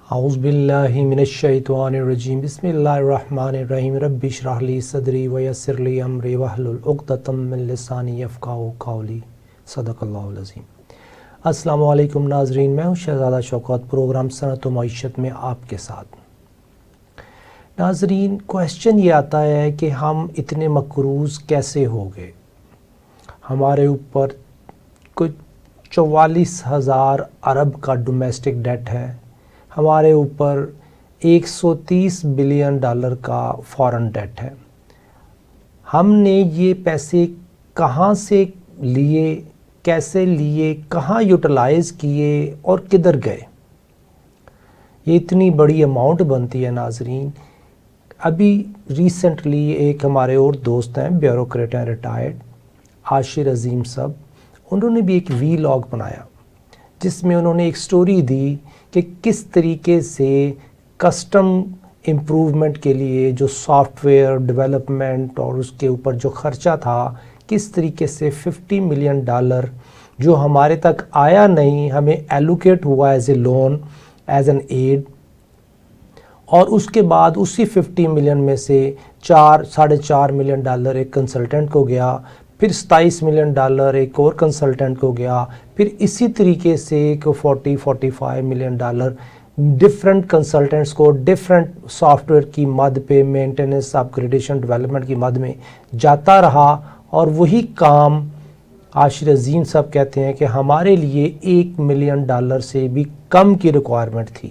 اعوذ باللہ من الشیطان الرجیم بسم اللہ الرحمن الرحیم رب اشرح لی صدری ویسر لی امری واحلل عقدۃ من لسانی یفقہوا قولی صدق اللہ العظیم۔ السلام علیکم ناظرین، میں ہوں شہزادہ شوکت، پروگرام صنعت و معیشت میں آپ کے ساتھ۔ ناظرین، کویسچن یہ آتا ہے کہ ہم اتنے مقروض کیسے ہو گئے؟ ہمارے اوپر کچھ 44,000 ارب کا ڈومیسٹک ڈیٹ ہے، ہمارے اوپر 130 بلین ڈالر کا فارن ڈیٹ ہے۔ ہم نے یہ پیسے کہاں سے لیے، کیسے لیے، کہاں یوٹیلائز کیے اور کدھر گئے؟ یہ اتنی بڑی اماؤنٹ بنتی ہے ناظرین۔ ابھی ریسنٹلی ایک ہمارے اور دوست ہیں، بیوروکریٹ ہیں ریٹائرڈ، عاشر عظیم صاحب، انہوں نے بھی ایک وی لاگ بنایا جس میں انہوں نے ایک سٹوری دی کہ کس طریقے سے کسٹم امپروومنٹ کے لیے جو سافٹ ویئر ڈیولپمنٹ اور اس کے اوپر جو خرچہ تھا، کس طریقے سے 50 ملین ڈالر جو ہمارے تک آیا نہیں، ہمیں ایلوکیٹ ہوا as a loan, as an aid, اور اس کے بعد اسی 50 ملین میں سے 4.5 ملین ڈالر ایک کنسلٹنٹ کو گیا، پھر 27 ملین ڈالر ایک اور کنسلٹنٹ کو گیا، پھر اسی طریقے سے 45 ملین ڈالر ڈفرینٹ کنسلٹنٹس کو ڈفرینٹ سافٹ ویئر کی مد پہ مینٹیننس، اپگریڈیشن، ڈیولپمنٹ کی مد میں جاتا رہا، اور وہی کام عاشر عظیم صاحب کہتے ہیں کہ ہمارے لیے 1 ملین ڈالر سے بھی کم کی ریکوائرمنٹ تھی۔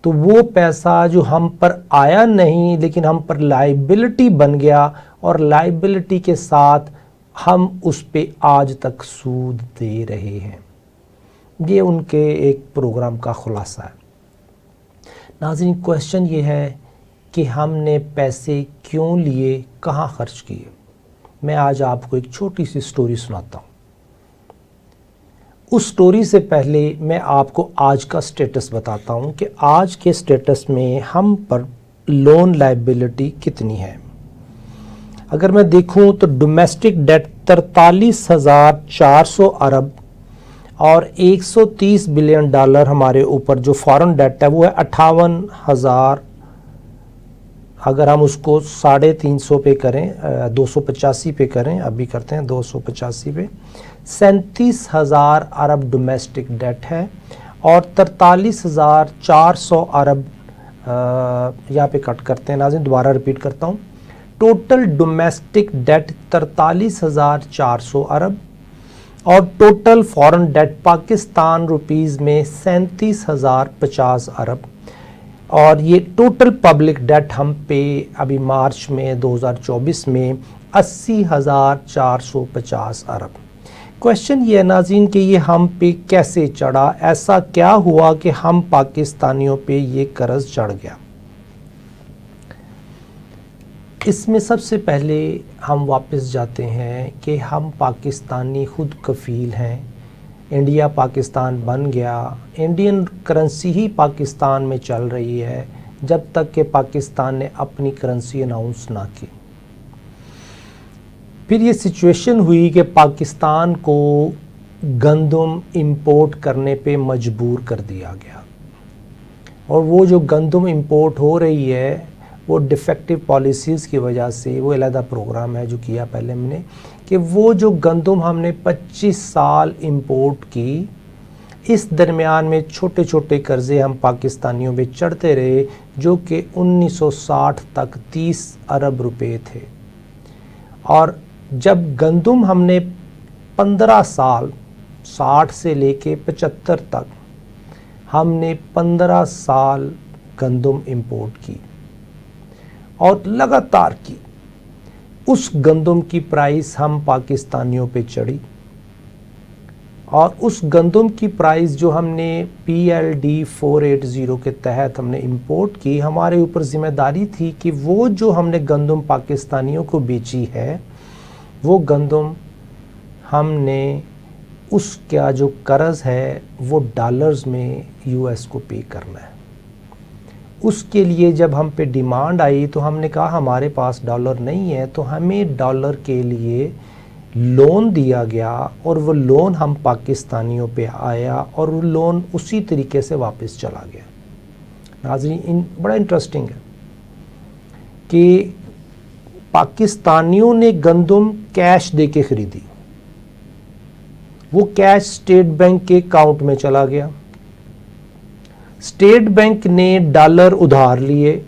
تو وہ پیسہ جو ہم پر آیا نہیں لیکن ہم پر لائبلٹی بن گیا، اور لائبلٹی کے ساتھ ہم اس پہ آج تک سود دے رہے ہیں۔ یہ ان کے ایک پروگرام کا خلاصہ ہے۔ ناظرین، کویسچن یہ ہے کہ ہم نے پیسے کیوں لیے، کہاں خرچ کیے؟ میں آج آپ کو ایک چھوٹی سی سٹوری سناتا ہوں۔ اس سٹوری سے پہلے میں آپ کو آج کا سٹیٹس بتاتا ہوں کہ آج کے سٹیٹس میں ہم پر لون لائبلٹی کتنی ہے۔ اگر میں دیکھوں تو ڈومیسٹک ڈیٹ 43,400 ارب اور 130 بلین ڈالر، ہمارے اوپر جو فارن ڈیٹ ہے وہ ہے 58,000۔ اگر ہم اس کو 350 پہ کریں، 285 پہ کریں، ابھی کرتے ہیں 285 پہ، 37,000 ارب ڈومیسٹک ڈیٹ ہے، اور 43,400 ارب یہاں پہ کٹ کرتے ہیں ناظرین، دوبارہ ریپیٹ کرتا ہوں، ٹوٹل ڈومیسٹک ڈیٹ 43,400 ارب، اور total foreign debt Pakistan rupees میں 37,050 ارب، اور یہ ٹوٹل پبلک ڈیٹ ہم پہ ابھی مارچ میں 2024 میں 80,450 ارب۔ کویسچن یہ ہے ناظرین کہ یہ ہم پہ کیسے چڑھا؟ ایسا کیا ہوا کہ ہم پاکستانیوں پہ یہ قرض چڑھ گیا؟ اس میں سب سے پہلے ہم واپس جاتے ہیں کہ ہم پاکستانی خود کفیل ہیں۔ انڈیا پاکستان بن گیا، انڈین کرنسی ہی پاکستان میں چل رہی ہے جب تک کہ پاکستان نے اپنی کرنسی اناؤنس نہ کی۔ پھر یہ سچویشن ہوئی کہ پاکستان کو گندم امپورٹ کرنے پہ مجبور کر دیا گیا، اور وہ جو گندم امپورٹ ہو رہی ہے وہ ڈیفیکٹیو پالیسیز کی وجہ سے، وہ علیحدہ پروگرام ہے جو کیا پہلے میں نے، کہ وہ جو گندم ہم نے 25 سال امپورٹ کی، اس درمیان میں چھوٹے چھوٹے قرضے ہم پاکستانیوں پہ چڑھتے رہے، جو کہ 1960 تک 30 ارب روپے تھے۔ اور جب گندم ہم نے 15 سال، 60 سے لے کے 75 تک ہم نے 15 سال گندم امپورٹ کی اور لگاتار کی، اس گندم کی پرائس ہم پاکستانیوں پہ چڑھی، اور اس گندم کی پرائس جو ہم نے PLD 480 کے تحت ہم نے امپورٹ کی، ہمارے اوپر ذمہ داری تھی کہ وہ جو ہم نے گندم پاکستانیوں کو بیچی ہے، وہ گندم ہم نے اس کا جو قرض ہے وہ ڈالرز میں US کو پے کرنا ہے۔ اس کے لیے جب ہم پہ ڈیمانڈ آئی تو ہم نے کہا ہمارے پاس ڈالر نہیں ہے، تو ہمیں ڈالر کے لیے لون دیا گیا اور وہ لون ہم پاکستانیوں پہ آیا اور وہ لون اسی طریقے سے واپس چلا گیا. ناظرین بڑا انٹرسٹنگ ہے کہ پاکستانیوں نے گندم کیش دے کے خریدی, وہ کیش اسٹیٹ بینک کے اکاؤنٹ میں چلا گیا. اسٹیٹ بینک نے ڈالر ادھار لیے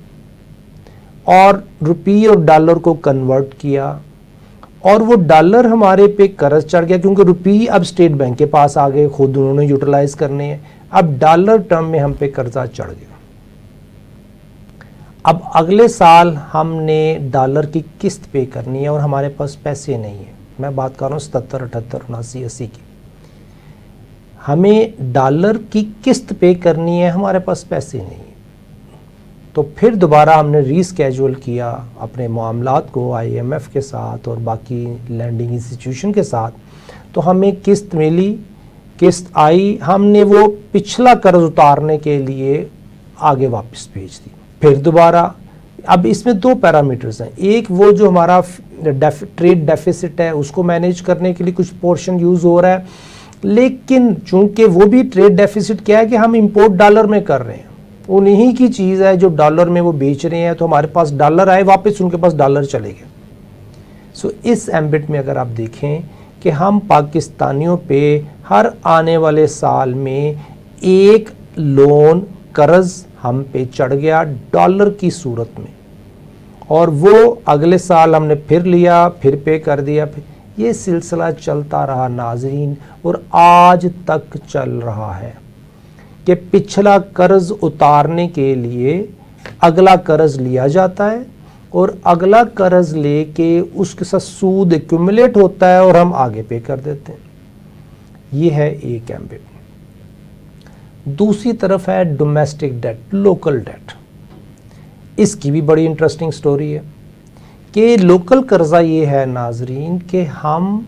اور روپی اور ڈالر کو کنورٹ کیا, اور وہ ڈالر ہمارے پہ قرض چڑھ گیا کیونکہ روپی اب اسٹیٹ بینک کے پاس آ گئے, خود انہوں نے یوٹیلائز کرنے ہیں. اب ڈالر ٹرم میں ہم پہ قرضہ چڑھ گیا. اب اگلے سال ہم نے ڈالر کی قسط پے کرنی ہے اور ہمارے پاس پیسے نہیں ہیں. میں بات کر رہا ہوں 77, 78, 79, 80 کی. ہمیں ڈالر کی قسط پے کرنی ہے, ہمارے پاس پیسے نہیں ہیں. تو پھر دوبارہ ہم نے ریسکیجول کیا اپنے معاملات کو IMF کے ساتھ اور باقی لینڈنگ انسٹیٹیوشن کے ساتھ. تو ہمیں قسط ملی, قسط آئی, ہم نے وہ پچھلا قرض اتارنے کے لیے آگے واپس بھیج دی. پھر دوبارہ, اب اس میں 2 پیرامیٹرز ہیں. ایک وہ جو ہمارا ٹریڈ ڈیفیسٹ ہے اس کو مینیج کرنے کے لیے کچھ پورشن یوز ہو رہا ہے, لیکن چونکہ وہ بھی ٹریڈ ڈیفیسٹ کیا ہے کہ ہم امپورٹ ڈالر میں کر رہے ہیں, انہی کی چیز ہے جو ڈالر میں وہ بیچ رہے ہیں, تو ہمارے پاس ڈالر آئے واپس, ان کے پاس ڈالر چلے گئے. سو اس ایمبٹ میں اگر آپ دیکھیں کہ ہم پاکستانیوں پہ ہر آنے والے سال میں ایک لون قرض ہم پہ چڑھ گیا ڈالر کی صورت میں, اور وہ اگلے سال ہم نے پھر لیا, پھر پے کر دیا. یہ سلسلہ چلتا رہا ناظرین, اور آج تک چل رہا ہے کہ پچھلا قرض اتارنے کے لیے اگلا قرض لیا جاتا ہے اور اگلا قرض لے کے اس کے ساتھ سود ایکومولیٹ ہوتا ہے اور ہم آگے پے کر دیتے ہیں. یہ ہے ایک ایمبٹ. دوسری طرف ہے ڈومیسٹک ڈیٹ, لوکل ڈیٹ. اس کی بھی بڑی انٹرسٹنگ سٹوری ہے کہ لوکل قرضہ یہ ہے ناظرین کہ ہم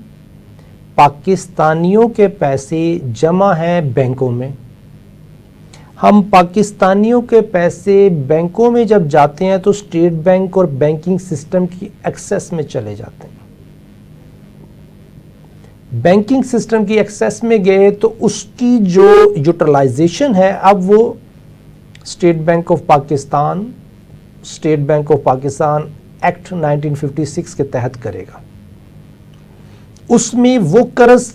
پاکستانیوں کے پیسے جمع ہیں بینکوں میں, ہم پاکستانیوں کے پیسے بینکوں میں جب جاتے ہیں تو اسٹیٹ بینک اور بینکنگ سسٹم کی ایکسیس میں چلے جاتے ہیں. بینکنگ سسٹم کی ایکسیس میں گئے تو اس کی جو یوٹیلائزیشن ہے اب وہ state bank of Pakistan act 1956 کے تحت کرے گا. اس میں وہ قرض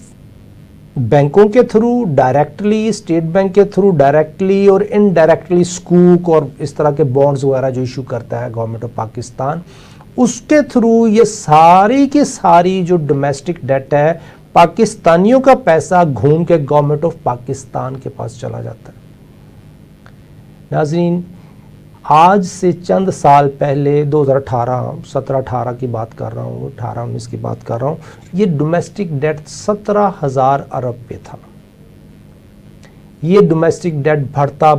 بینکوں کے تھرو ڈائریکٹلی, اسٹیٹ بینک کے تھرو ڈائریکٹلی اور انڈائریکٹلی سکوک اور اس طرح کے بانڈز وغیرہ جو ایشو کرتا ہے گورنمنٹ آف پاکستان, اس کے تھرو یہ ساری کی ساری جو ڈومیسٹک ڈیٹ ہے پاکستانیوں کا پیسہ گھوم کے گورنمنٹ آف پاکستان کے پاس چلا جاتا ہے. ناظرین آج سے چند سال پہلے 17-18 کی بات کر رہا ہوں, 18-19 کی بات کر رہا ہوں, یہ ڈومیسٹک ڈیٹ 17,000 ارب پہ تھا. یہ ڈومیسٹک ڈیٹ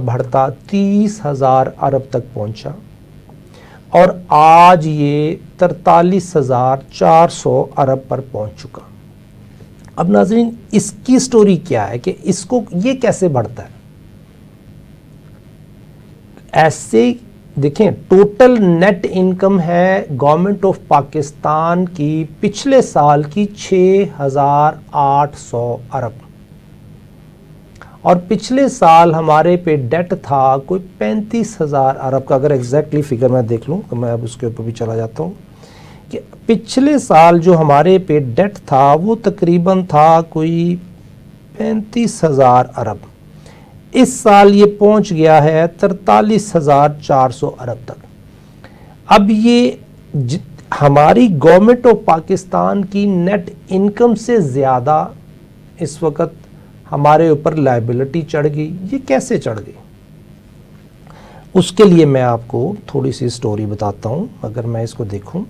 بڑھتا 30,000 ارب تک پہنچا اور آج یہ 43,400 ارب پر پہنچ چکا. اب ناظرین اس کی سٹوری کیا ہے کہ اس کو یہ کیسے بڑھتا ہے؟ ایسے دیکھیں, ٹوٹل نیٹ انکم ہے گورنمنٹ آف پاکستان کی پچھلے سال کی 6,800 ارب, اور پچھلے سال ہمارے پہ ڈیٹ تھا کوئی 35,000 ارب کا. اگر ایگزیکٹلی فگر میں دیکھ لوں تو میں اب اس کے اوپر بھی چلا جاتا ہوں کہ پچھلے سال جو ہمارے پہ ڈیٹ تھا وہ تقریباً تھا کوئی 35,000 ارب. اس سال یہ پہنچ گیا ہے 43,400 ارب تک. اب یہ ہماری گورنمنٹ آف پاکستان کی نیٹ انکم سے زیادہ اس وقت ہمارے اوپر لائبلٹی چڑھ گئی. یہ کیسے چڑھ گئی؟ اس کے لیے میں آپ کو تھوڑی سی سٹوری بتاتا ہوں. اگر میں اس کو دیکھوں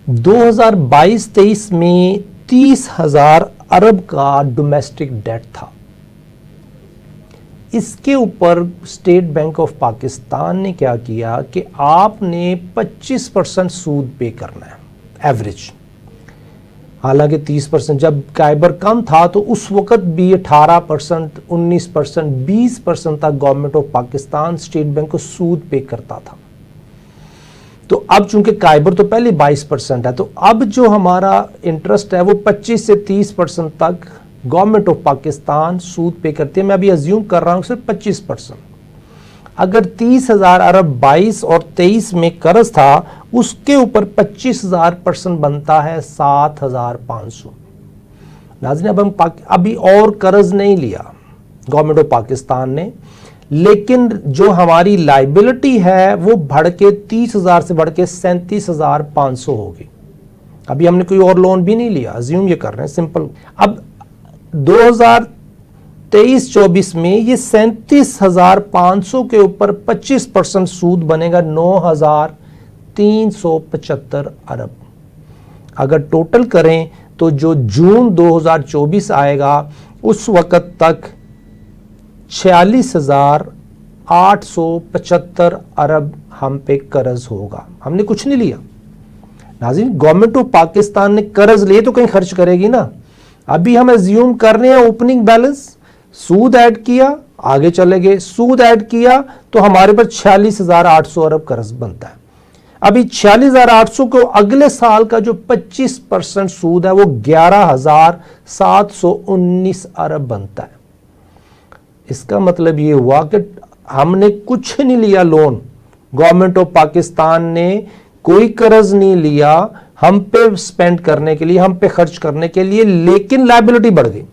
2022-23 میں 30,000 ارب کا ڈومیسٹک ڈیٹ تھا. اس کے اوپر اسٹیٹ بینک آف پاکستان نے کیا کیا کہ آپ نے 25% سود پے کرنا ہے ایوریج. حالانکہ 30% جب کائبر کم تھا تو اس وقت بھی 18%, 19%, 20% تک government of Pakistan state bank کو سود پے کرتا تھا. تو اب چونکہ کائبر تو پہلے 22% ہے، تو اب جو ہمارا انٹرسٹ ہے وہ 25 سے 30% تک گورنمنٹ آف پاکستان سود پے کرتی ہے. میں ابھی ازیوم کر رہا ہوں صرف 25%. اگر 30,000 ارب 22 اور 23 میں قرض تھا، اس کے اوپر 25,000% بنتا ہے 7,500. ناظرین اب ہم ابھی اور قرض نہیں لیا گورنمنٹ آف پاکستان نے، لیکن جو ہماری لائبلٹی ہے وہ بڑھ کے 30,000 سے بڑھ کے 37,500 ہوگی. ابھی ہم نے کوئی اور لون بھی نہیں لیا، ازیوم یہ کر رہے ہیں سمپل. اب 2023-24 میں یہ 37,500 کے اوپر 25% سود بنے گا 9,375 ارب. اگر ٹوٹل کریں تو جو جون 2024 آئے گا اس وقت تک 46,875 ارب ہم پہ قرض ہوگا. ہم نے کچھ نہیں لیا. ناظرین گورنمنٹ آف پاکستان نے قرض لیے تو کہیں خرچ کرے گی نا. ابھی ہم ایزیوم کر رہے ہیں اوپننگ بیلنس، سود ایڈ کیا آگے چلے گئے، سود ایڈ کیا تو ہمارے پر 46,800 ارب قرض بنتا ہے. ابھی 46,800 کو اگلے سال کا جو 25% سود ہے وہ 11,719 ارب بنتا ہے. اس کا مطلب یہ ہوا کہ ہم نے کچھ نہیں لیا لون، گورنمنٹ آف پاکستان نے کوئی قرض نہیں لیا ہم پہ سپینڈ کرنے کے لیے، ہم پہ خرچ کرنے کے لیے، لیکن لائبلٹی بڑھ گئی.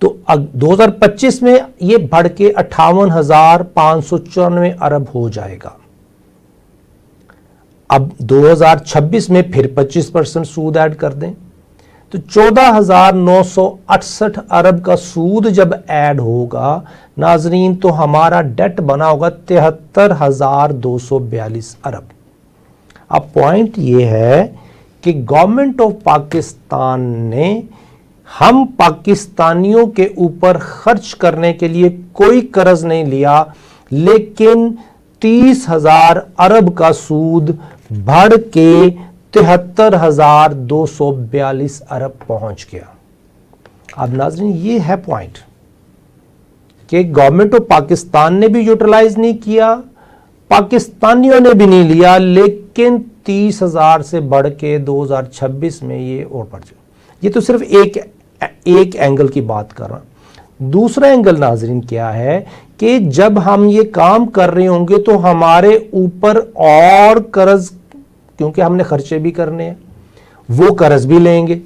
تو 2025 میں یہ بڑھ کے 58,594 ارب ہو جائے گا. اب 2026 میں پھر 25% سود ایڈ کر دیں تو 14,968 ارب کا سود جب ایڈ ہوگا ناظرین تو ہمارا ڈیٹ بنا ہوگا 73,242 ارب. اب پوائنٹ یہ ہے کہ گورنمنٹ آف پاکستان نے ہم پاکستانیوں کے اوپر خرچ کرنے کے لیے کوئی قرض نہیں لیا، لیکن 30,000 ارب کا سود بڑھ کے 73,242 ارب پہنچ گیا. اب ناظرین یہ ہے پوائنٹ کہ گورنمنٹ آف پاکستان نے بھی یوٹیلائز نہیں کیا، پاکستانیوں نے بھی نہیں لیا، لیکن 30,000 سے بڑھ کے 2026 میں یہ اور بڑھ جائے. یہ تو صرف ایک اینگل کی بات کر رہا ہوں. دوسرا اینگل ناظرین کیا ہے کہ جب ہم یہ کام کر رہے ہوں گے تو ہمارے اوپر اور قرض، کیونکہ ہم نے خرچے بھی کرنے ہیں، وہ قرض بھی لیں گے،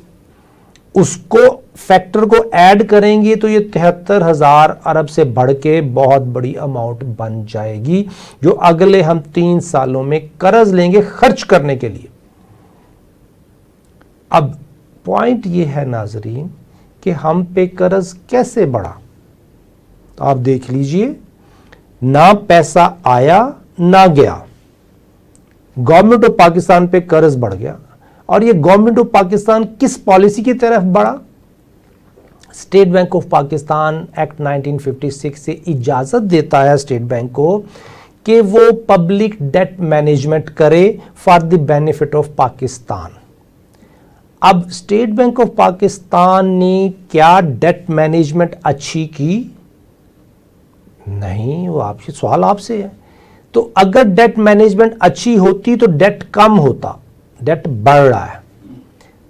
اس کو فیکٹر کو ایڈ کریں گے تو یہ 73,000 ارب سے بڑھ کے بہت بڑی اماؤنٹ بن جائے گی جو اگلے ہم 3 سالوں میں قرض لیں گے خرچ کرنے کے لیے. اب پوائنٹ یہ ہے ناظرین کہ ہم پہ قرض کیسے بڑھا. آپ دیکھ لیجئے، نہ پیسہ آیا نہ گیا، گورنمنٹ آف پاکستان پہ قرض بڑھ گیا. اور یہ گورنمنٹ آف پاکستان کس پالیسی کی طرف بڑھا؟ State bank of Pakistan act 1956 سے اجازت دیتا ہے اسٹیٹ بینک کو کہ وہ پبلک ڈیٹ مینجمنٹ کرے for the benefit of Pakistan. اب اسٹیٹ بینک آف پاکستان نے کیا ڈیٹ مینجمنٹ اچھی کی؟ نہیں، وہ سوال آپ سے ہے. تو اگر ڈیٹ مینجمنٹ اچھی ہوتی تو ڈیٹ کم ہوتا، ڈیٹ بڑھ رہا ہے.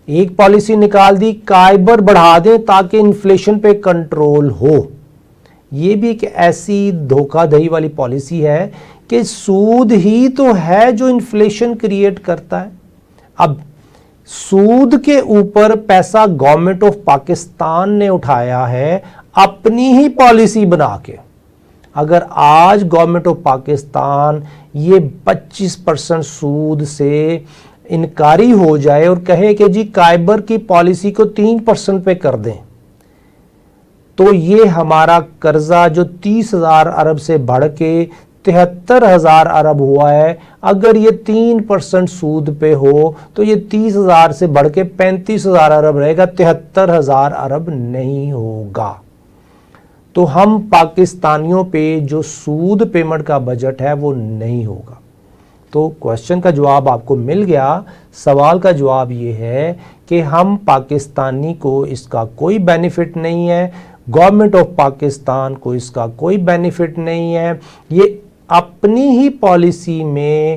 ایک پالیسی نکال دی کائبر بڑھا دیں تاکہ انفلیشن پہ کنٹرول ہو. یہ بھی ایک ایسی دھوکہ دہی والی پالیسی ہے کہ سود ہی تو ہے جو انفلیشن کریٹ کرتا ہے. اب سود کے اوپر پیسہ گورنمنٹ آف پاکستان نے اٹھایا ہے اپنی ہی پالیسی بنا کے. اگر آج گورنمنٹ آف پاکستان یہ 25% سود سے انکاری ہو جائے اور کہے کہ جی کائبر کی پالیسی کو 3% پہ کر دیں، تو یہ ہمارا قرضہ جو 30,000 ارب سے بڑھ کے 73,000 ارب ہوا ہے، اگر یہ 3% سود پہ ہو تو یہ 30,000 سے بڑھ کے 35,000 ارب رہے گا، 73,000 ارب نہیں ہوگا. تو ہم پاکستانیوں پہ جو سود پیمنٹ کا بجٹ ہے وہ نہیں ہوگا. تو کوشچن کا جواب آپ کو مل گیا. سوال کا جواب یہ ہے کہ ہم پاکستانی کو اس کا کوئی بینیفٹ نہیں ہے، گورنمنٹ آف پاکستان کو اس کا کوئی بینیفٹ نہیں ہے. یہ اپنی ہی پالیسی میں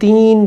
3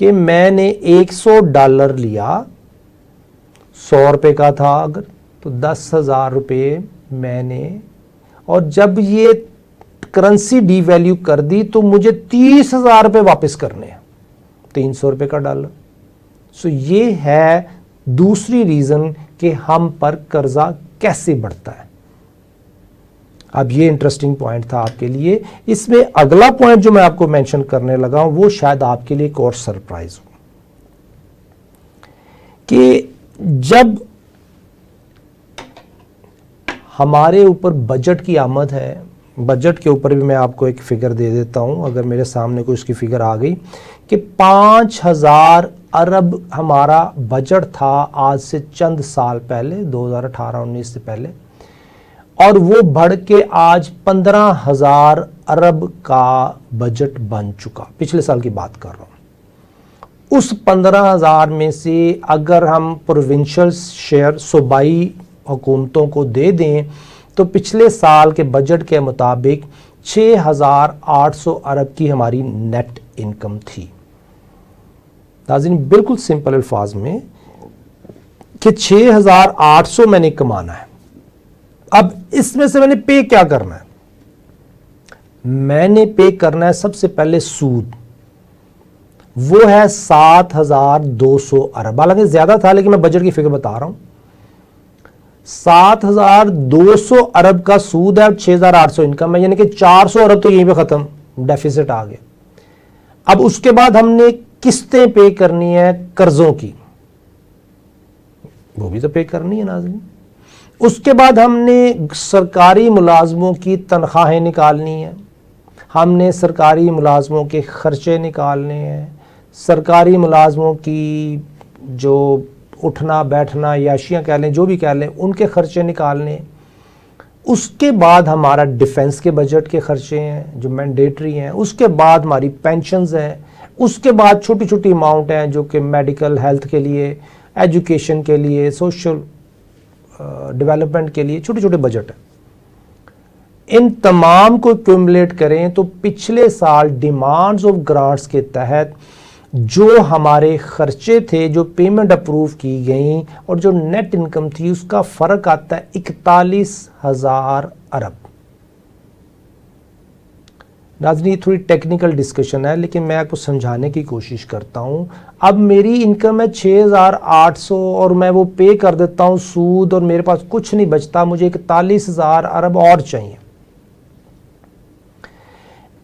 کہ میں نے $100 لیا, $100 کا تھا اگر, تو 10,000 روپے میں نے, اور جب یہ کرنسی ڈی ویلیو کر دی تو مجھے 30,000 روپے واپس کرنے ہیں, $300 کا ڈالر. سو یہ ہے دوسری ریزن کہ ہم پر قرضہ کیسے بڑھتا ہے. اب یہ انٹرسٹنگ پوائنٹ تھا آپ کے لیے. اس میں اگلا پوائنٹ جو میں آپ کو مینشن کرنے لگا ہوں وہ شاید آپ کے لیے ایک اور سرپرائز ہو, کہ جب ہمارے اوپر بجٹ کی آمد ہے, بجٹ کے اوپر بھی میں آپ کو ایک فگر دے دیتا ہوں, اگر میرے سامنے کوئی اس کی فگر آ گئی, کہ 5,000 ارب ہمارا بجٹ تھا آج سے چند سال پہلے, 2018-19 سے پہلے, اور وہ بڑھ کے آج 15,000 ارب کا بجٹ بن چکا. پچھلے سال کی بات کر رہا ہوں. اس 15,000 میں سے اگر ہم پروونشل شیئر صوبائی حکومتوں کو دے دیں تو پچھلے سال کے بجٹ کے مطابق 6,800 ارب کی ہماری نیٹ انکم تھی. ناظرین بالکل سمپل الفاظ میں کہ 6,800 میں نے کمانا ہے. اب اس میں سے میں نے پے کیا کرنا ہے؟ میں نے پے کرنا ہے سب سے پہلے سود, وہ ہے 7,200 ارب. حالانکہ زیادہ تھا لیکن میں بجٹ کی فگر بتا رہا ہوں. 7,200 ارب کا سود ہے اور 6,800 انکم ہے, یعنی کہ 400 ارب تو یہیں پہ ختم, ڈیفیسٹ آ گیا. اب اس کے بعد ہم نے قسطیں پے کرنی ہے قرضوں کی, وہ بھی تو پے کرنی ہے ناظرین. اس کے بعد ہم نے سرکاری ملازموں کی تنخواہیں نکالنی ہیں, ہم نے سرکاری ملازموں کے خرچے نکالنے ہیں, سرکاری ملازموں کی جو اٹھنا بیٹھنا یاشیاں کہہ لیں جو بھی کہہ لیں ان کے خرچے نکالنے. اس کے بعد ہمارا ڈیفنس کے بجٹ کے خرچے ہیں جو مینڈیٹری ہیں, اس کے بعد ہماری پینشنز ہیں, اس کے بعد چھوٹی چھوٹی اماؤنٹ ہیں جو کہ میڈیکل ہیلتھ کے لیے, ایجوکیشن کے لیے, سوشل ڈیولپمنٹ کے لیے چھوٹے چھوٹے بجٹ ہیں. ان تمام کو ایکومولیٹ کریں تو پچھلے سال ڈیمانڈز آف گرانٹس کے تحت جو ہمارے خرچے تھے, جو پیمنٹ اپروو کی گئیں اور جو نیٹ انکم تھی, اس کا فرق آتا ہے 41,000 ارب. ناظرین تھوڑی ٹیکنیکل ڈسکشن ہے لیکن میں آپ کو سمجھانے کی کوشش کرتا ہوں. اب میری انکم ہے 6,800 اور میں وہ پے کر دیتا ہوں سود اور میرے پاس کچھ نہیں بچتا, مجھے 41,000 ارب اور چاہیے.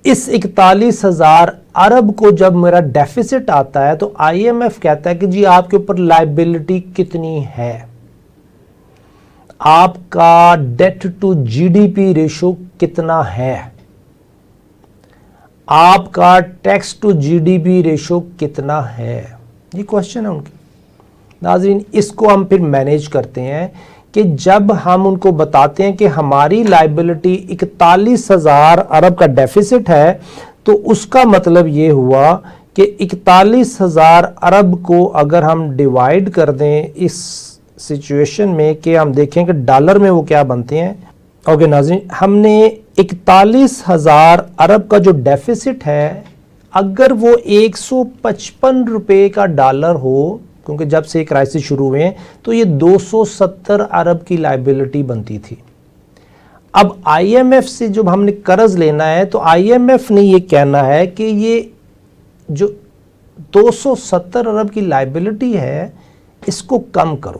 اس 41,000 ارب کو جب میرا ڈیفیسٹ آتا ہے تو آئی ایم ایف کہتا ہے کہ جی آپ کے اوپر لائبلٹی کتنی ہے, آپ کا ڈیٹ ٹو جی ڈی پی ریشو کتنا ہے, آپ کا ٹیکس ٹو جی ڈی پی ریشو کتنا ہے. یہ کوشچن ہے ان کی. ناظرین اس کو ہم پھر مینیج کرتے ہیں کہ جب ہم ان کو بتاتے ہیں کہ ہماری لائبلٹی 41,000 ارب کا ڈیفیسٹ ہے تو اس کا مطلب یہ ہوا کہ 41,000 ارب کو اگر ہم ڈیوائیڈ کر دیں اس سچویشن میں کہ ہم دیکھیں کہ ڈالر میں وہ کیا بنتے ہیں. اوکے ناظرین, ہم نے 41,000 ارب کا جو ڈیفیسٹ ہے اگر وہ 155 روپے کا ڈالر ہو, کیونکہ جب سے کرائسس شروع ہوئے ہیں تو یہ 270 ارب کی لائبلٹی بنتی تھی. اب آئی ایم ایف سے جب ہم نے قرض لینا ہے تو آئی ایم ایف نے یہ کہنا ہے کہ یہ جو 270 ارب کی لائبلٹی ہے اس کو کم کرو,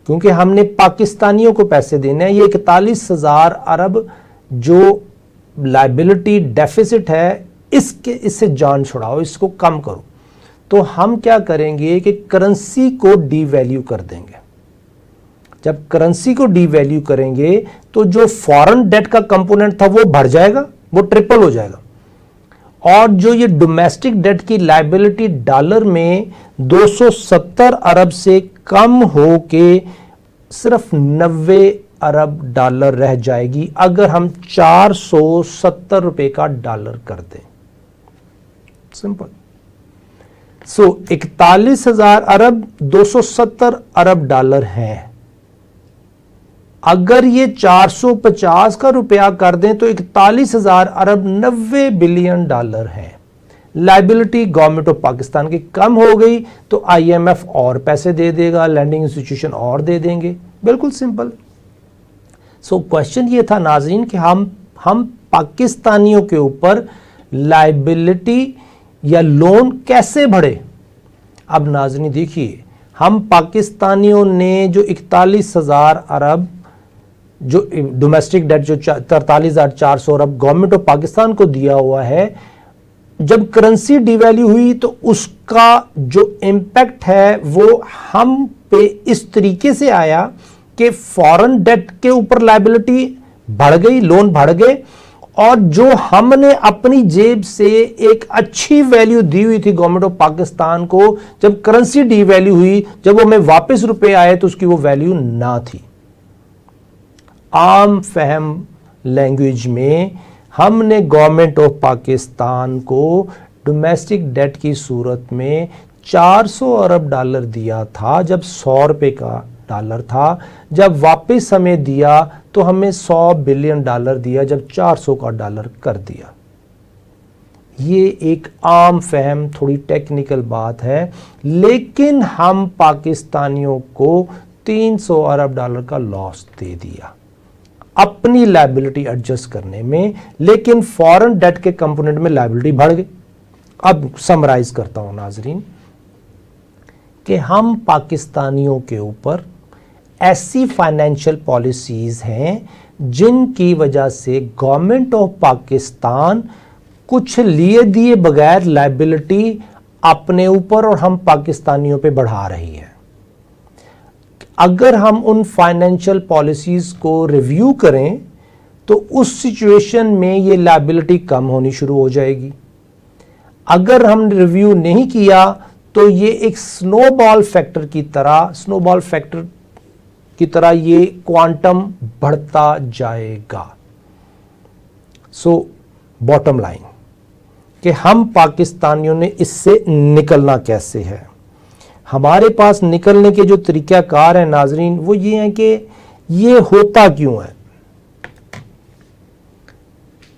کیونکہ ہم نے پاکستانیوں کو پیسے دینے ہیں. یہ 41,000 ارب جو لائبلٹی ڈیفیسٹ ہے اس سے جان چھڑاؤ, اس کو کم کرو. تو ہم کیا کریں گے کہ کرنسی کو ڈی ویلیو کر دیں گے. جب کرنسی کو ڈی ویلیو کریں گے تو جو فورن ڈیٹ کا کمپوننٹ تھا وہ بڑھ جائے گا, وہ ٹرپل ہو جائے گا, اور جو یہ ڈومیسٹک ڈیٹ کی لائبلٹی ڈالر میں 270 ارب سے کم ہو کے صرف 90 ارب ڈالر رہ جائے گی اگر ہم 470 روپے کا ڈالر کر دیں. سمپل. سو 41,000 ارب 270 ارب ڈالر ہیں. اگر یہ 450 کا روپیہ کر دیں تو 41,000 ارب 90 بلین ڈالر ہیں. لائبلٹی گورنمنٹ آف پاکستان کی کم ہو گئی تو IMF اور پیسے دے دے گا, لینڈنگ انسٹیٹیوشن اور دے دیں گے, بالکل سمپل. سو کوشچن یہ تھا ناظرین کہ ہم پاکستانیوں کے اوپر لائبلٹی یا لون کیسے بڑھے. اب ناظرین دیکھیے, ہم پاکستانیوں نے جو 41,000 ارب جو ڈومیسٹک ڈیٹ جو 43,400 ارب گورنمنٹ آف پاکستان کو دیا ہوا ہے, جب کرنسی ڈی ویلیو ہوئی تو اس کا جو امپیکٹ ہے وہ ہم پہ اس طریقے سے آیا کہ فورن ڈیٹ کے اوپر لائبلٹی بڑھ گئی, لون بڑھ گئے, اور جو ہم نے اپنی جیب سے ایک اچھی ویلیو دی ہوئی تھی گورنمنٹ آف پاکستان کو, جب کرنسی ڈی ویلیو ہوئی, جب وہ ہمیں واپس روپے آئے تو اس کی وہ ویلیو نہ تھی. عام فہم لینگویج میں ہم نے گورنمنٹ آف پاکستان کو ڈومیسٹک ڈیٹ کی صورت میں 400 ارب ڈالر دیا تھا جب 100 روپے کا ڈالر تھا, جب واپس ہمیں دیا تو ہمیں 100 بلین ڈالر دیا جب 400 کا ڈالر کر دیا. یہ ایک عام فہم تھوڑی ٹیکنیکل بات ہے, لیکن ہم پاکستانیوں کو 300 ارب ڈالر کا لاس دے دیا اپنی لائبلٹی ایڈجسٹ کرنے میں, لیکن فورن ڈیٹ کے کمپوننٹ میں لائبلٹی بڑھ گئی. اب سمرائز کرتا ہوں ناظرین کہ ہم پاکستانیوں کے اوپر ایسی فائنینشیل پالیسیز ہیں جن کی وجہ سے گورنمنٹ آف پاکستان کچھ لیے دیے بغیر لائبلٹی اپنے اوپر اور ہم پاکستانیوں پہ بڑھا رہی ہے. اگر ہم ان فائنینشیل پالیسیز کو ریویو کریں تو اس سچویشن میں یہ لائبلٹی کم ہونی شروع ہو جائے گی. اگر ہم ریویو نہیں کیا تو یہ ایک سنو بال فیکٹر کی طرح یہ کوانٹم بڑھتا جائے گا. سو باٹم لائن کہ ہم پاکستانیوں نے اس سے نکلنا کیسے ہے. ہمارے پاس نکلنے کے جو طریقہ کار ہیں ناظرین وہ یہ ہیں کہ یہ ہوتا کیوں ہے.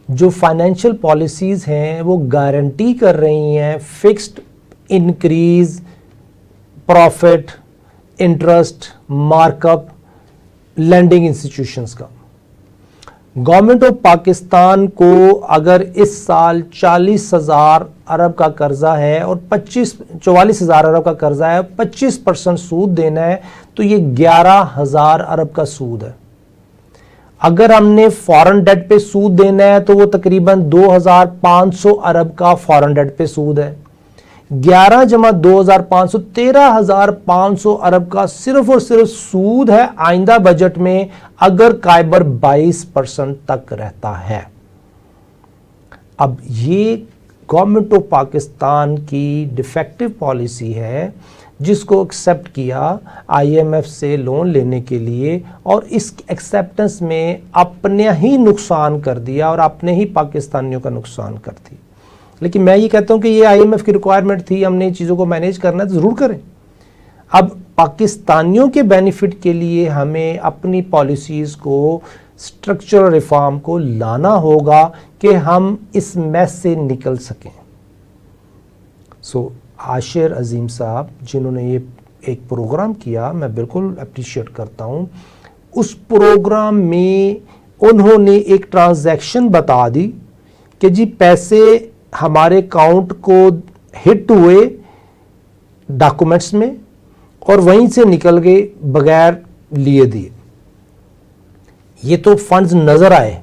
جو فائنینشیل پالیسیز ہیں وہ گارنٹی کر رہی ہیں fixed increase profit, interest, mark up lending institutions کا. گورنمنٹ آف پاکستان کو اگر اس سال 40,000 ارب کا قرضہ ہے اور 44,000 ارب کا قرضہ ہے, 25% سود دینا ہے تو یہ 11,000 ارب کا سود ہے. اگر ہم نے فورن ڈیٹ پہ سود دینا ہے تو وہ تقریباً 2,500 ارب کا فورن ڈیٹ پہ سود ہے. 11 جمع 2,500 13,500 ارب کا صرف اور صرف سود ہے آئندہ بجٹ میں اگر قائبر 22% تک رہتا ہے. اب یہ گورنمنٹ آف پاکستان کی ڈیفیکٹو پالیسی ہے جس کو ایکسیپٹ کیا IMF سے لون لینے کے لیے, اور اس ایکسیپٹنس میں اپنے ہی نقصان کر دیا اور اپنے ہی پاکستانیوں کا نقصان کر دی. لیکن میں یہ کہتا ہوں کہ یہ IMF کی ریکوائرمنٹ تھی, ہم نے چیزوں کو مینیج کرنا ہے تو ضرور کریں. اب پاکستانیوں کے بینیفٹ کے لیے ہمیں اپنی پالیسیز کو اسٹرکچرل ریفارم کو لانا ہوگا کہ ہم اس میس سے نکل سکیں. سو عاشر عظیم صاحب جنہوں نے یہ ایک پروگرام کیا میں بالکل اپریشیٹ کرتا ہوں. اس پروگرام میں انہوں نے ایک ٹرانزیکشن بتا دی کہ جی پیسے ہمارے اکاؤنٹ کو ہٹ ہوئے ڈاکومنٹس میں اور وہیں سے نکل گئے بغیر لیے دیے. یہ تو فنڈز نظر آئے.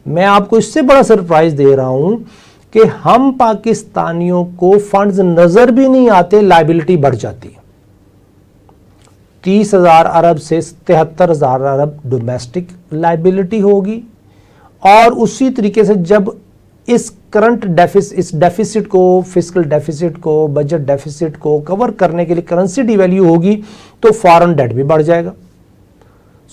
میں آپ کو اس سے بڑا سرپرائز دے رہا ہوں کہ ہم پاکستانیوں کو فنڈز نظر بھی نہیں آتے, لائبلٹی بڑھ جاتی. 30,000 ارب سے 73,000 ارب ڈومیسٹک لائبلٹی ہوگی, اور اسی طریقے سے جب اس ڈیفیسٹ کو, فسکل ڈیفیسٹ کو, بجٹ ڈیفیسٹ کو کور کرنے کے لیے کرنسی ڈی ویلیو ہوگی تو فارن ڈیٹ بھی بڑھ جائے گا.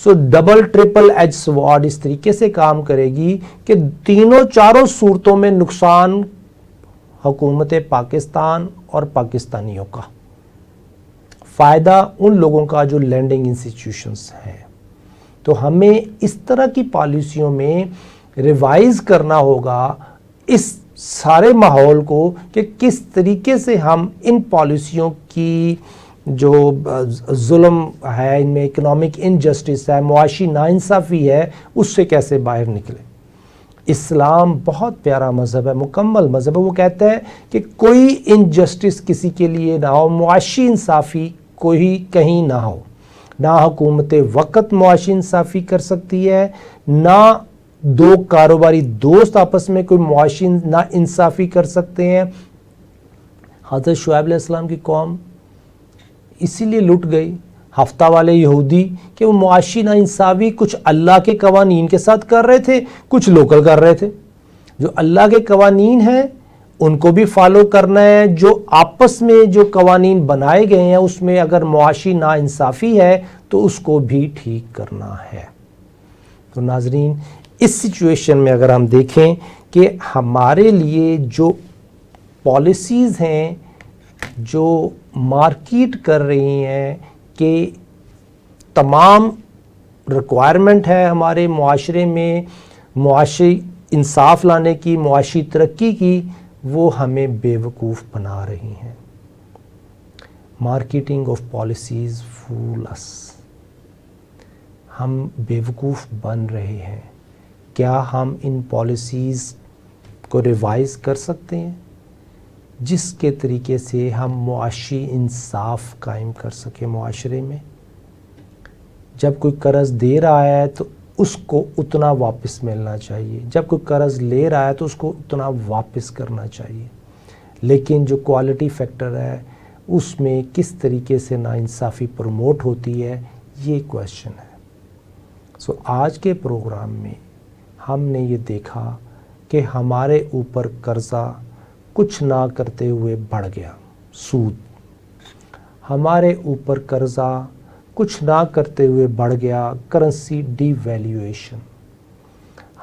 So double triple edge sword اس طریقے سے کام کرے گی کہ تینوں چاروں صورتوں میں نقصان حکومت پاکستان اور پاکستانیوں کا, فائدہ ان لوگوں کا جو لینڈنگ انسٹیٹیوشنز ہیں. تو ہمیں اس طرح کی پالیسیوں میں ریوائز کرنا ہوگا اس سارے ماحول کو کہ کس طریقے سے ہم ان پالیسیوں کی جو ظلم ہے، ان میں اکنامک انجسٹس ہے، معاشی ناانصافی ہے، اس سے کیسے باہر نکلیں۔ اسلام بہت پیارا مذہب ہے، مکمل مذہب ہے۔ وہ کہتا ہے کہ کوئی انجسٹس کسی کے لیے نہ ہو، معاشی انصافی کوئی کہیں نہ ہو۔ نہ حکومت وقت معاشی انصافی کر سکتی ہے، نہ دو کاروباری دوست آپس میں کوئی معاشی نا انصافی کر سکتے ہیں۔ حضرت شعیب علیہ السلام کی قوم اسی لیے لٹ گئی، ہفتہ والے یہودی، کہ وہ معاشی نا انصافی کچھ اللہ کے قوانین کے ساتھ کر رہے تھے، کچھ لوکل کر رہے تھے۔ جو اللہ کے قوانین ہیں ان کو بھی فالو کرنا ہے، جو آپس میں جو قوانین بنائے گئے ہیں اس میں اگر معاشی نا انصافی ہے تو اس کو بھی ٹھیک کرنا ہے۔ تو ناظرین، اس سچویشن میں اگر ہم دیکھیں کہ ہمارے لیے جو پالیسیز ہیں جو مارکیٹ کر رہی ہیں کہ تمام ریکوائرمنٹ ہے ہمارے معاشرے میں معاشی انصاف لانے کی، معاشی ترقی کی، وہ ہمیں بیوقوف بنا رہی ہیں۔ مارکیٹنگ آف پالیسیز فول اس، ہم بیوقوف بن رہے ہیں۔ کیا ہم ان پالیسیز کو ریوائز کر سکتے ہیں جس کے طریقے سے ہم معاشی انصاف قائم کر سکیں معاشرے میں؟ جب کوئی قرض دے رہا ہے تو اس کو اتنا واپس ملنا چاہیے، جب کوئی قرض لے رہا ہے تو اس کو اتنا واپس کرنا چاہیے، لیکن جو کوالٹی فیکٹر ہے اس میں کس طریقے سے ناانصافی پروموٹ ہوتی ہے، یہ کویشچن ہے۔ سو آج کے پروگرام میں ہم نے یہ دیکھا کہ ہمارے اوپر قرضہ کچھ نہ کرتے ہوئے بڑھ گیا، سود۔ ہمارے اوپر قرضہ کچھ نہ کرتے ہوئے بڑھ گیا، کرنسی ڈی ویلیویشن۔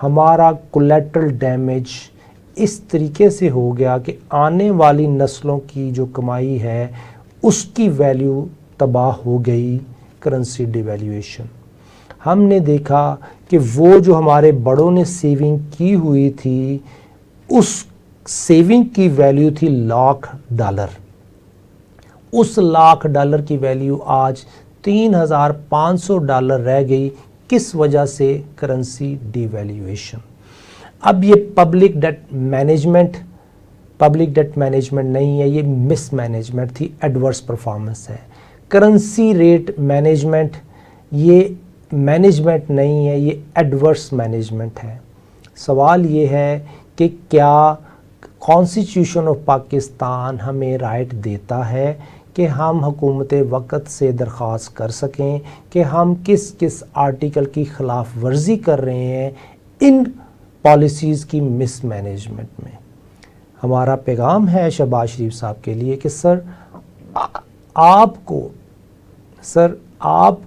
ہمارا کولیٹرل ڈیمیج اس طریقے سے ہو گیا کہ آنے والی نسلوں کی جو کمائی ہے اس کی ویلیو تباہ ہو گئی، کرنسی ڈی ویلیویشن۔ ہم نے دیکھا کہ وہ جو ہمارے بڑوں نے سیونگ کی ہوئی تھی، اس سیونگ کی ویلیو تھی $1,00,000۔ اس $1,00,000 کی ویلیو آج $3,500 رہ گئی۔ کس وجہ سے؟ Currency devaluation. اب یہ پبلک ڈیٹ مینجمنٹ نہیں ہے، یہ مس مینجمنٹ تھی، ایڈورس پرفارمنس ہے۔ کرنسی ریٹ مینجمنٹ یہ مینجمنٹ نہیں ہے، یہ ایڈورس مینجمنٹ ہے۔ سوال یہ ہے کہ کیا کانسٹیٹیوشن آف پاکستان ہمیں رائٹ دیتا ہے کہ ہم حکومت وقت سے درخواست کر سکیں کہ ہم کس کس آرٹیکل کی خلاف ورزی کر رہے ہیں ان پالیسیز کی مس مینجمنٹ میں؟ ہمارا پیغام ہے شہباز شریف صاحب کے لیے کہ سر آپ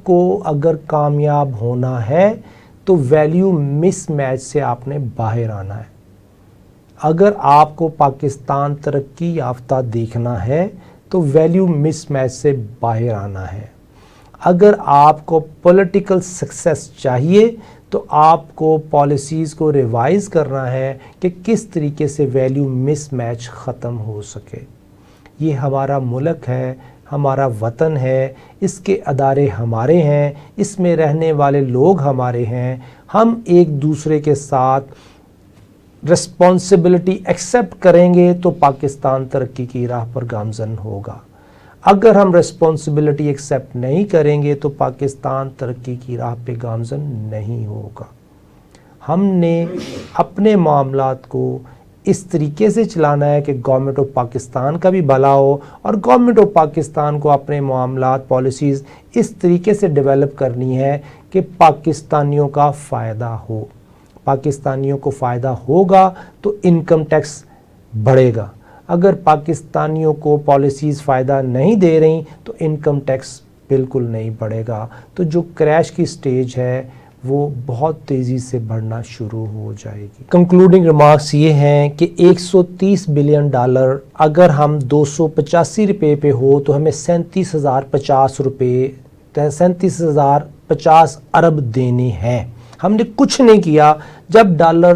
کو اگر کامیاب ہونا ہے تو ویلیو مس میچ سے آپ نے باہر آنا ہے۔ اگر آپ کو پاکستان ترقی یافتہ دیکھنا ہے تو ویلیو مس میچ سے باہر آنا ہے۔ اگر آپ کو پولیٹیکل سکسیس چاہیے تو آپ کو پالیسیز کو ریوائز کرنا ہے کہ کس طریقے سے ویلیو مس میچ ختم ہو سکے۔ یہ ہمارا ملک ہے، ہمارا وطن ہے، اس کے ادارے ہمارے ہیں، اس میں رہنے والے لوگ ہمارے ہیں۔ ہم ایک دوسرے کے ساتھ رسپانسبلٹی ایکسیپٹ کریں گے تو پاکستان ترقی کی راہ پر گامزن ہوگا۔ اگر ہم رسپانسبلٹی ایکسیپٹ نہیں کریں گے تو پاکستان ترقی کی راہ پہ گامزن نہیں ہوگا۔ ہم نے اپنے معاملات کو اس طریقے سے چلانا ہے کہ گورنمنٹ آف پاکستان کا بھی بھلا ہو، اور گورنمنٹ آف پاکستان کو اپنے معاملات پالیسیز اس طریقے سے ڈیولپ کرنی ہے کہ پاکستانیوں کا فائدہ ہو۔ پاکستانیوں کو فائدہ ہوگا تو انکم ٹیکس بڑھے گا۔ اگر پاکستانیوں کو پالیسیز فائدہ نہیں دے رہی تو انکم ٹیکس بالکل نہیں بڑھے گا۔ تو جو کریش کی سٹیج ہے وہ بہت تیزی سے بڑھنا شروع ہو جائے گی۔ کنکلوڈنگ ریمارکس یہ ہیں کہ $130 بلین اگر ہم 285 روپے پہ ہو تو ہمیں 37,050 ارب دینے ہیں۔ ہم نے کچھ نہیں کیا۔ جب ڈالر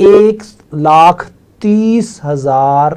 1,30,000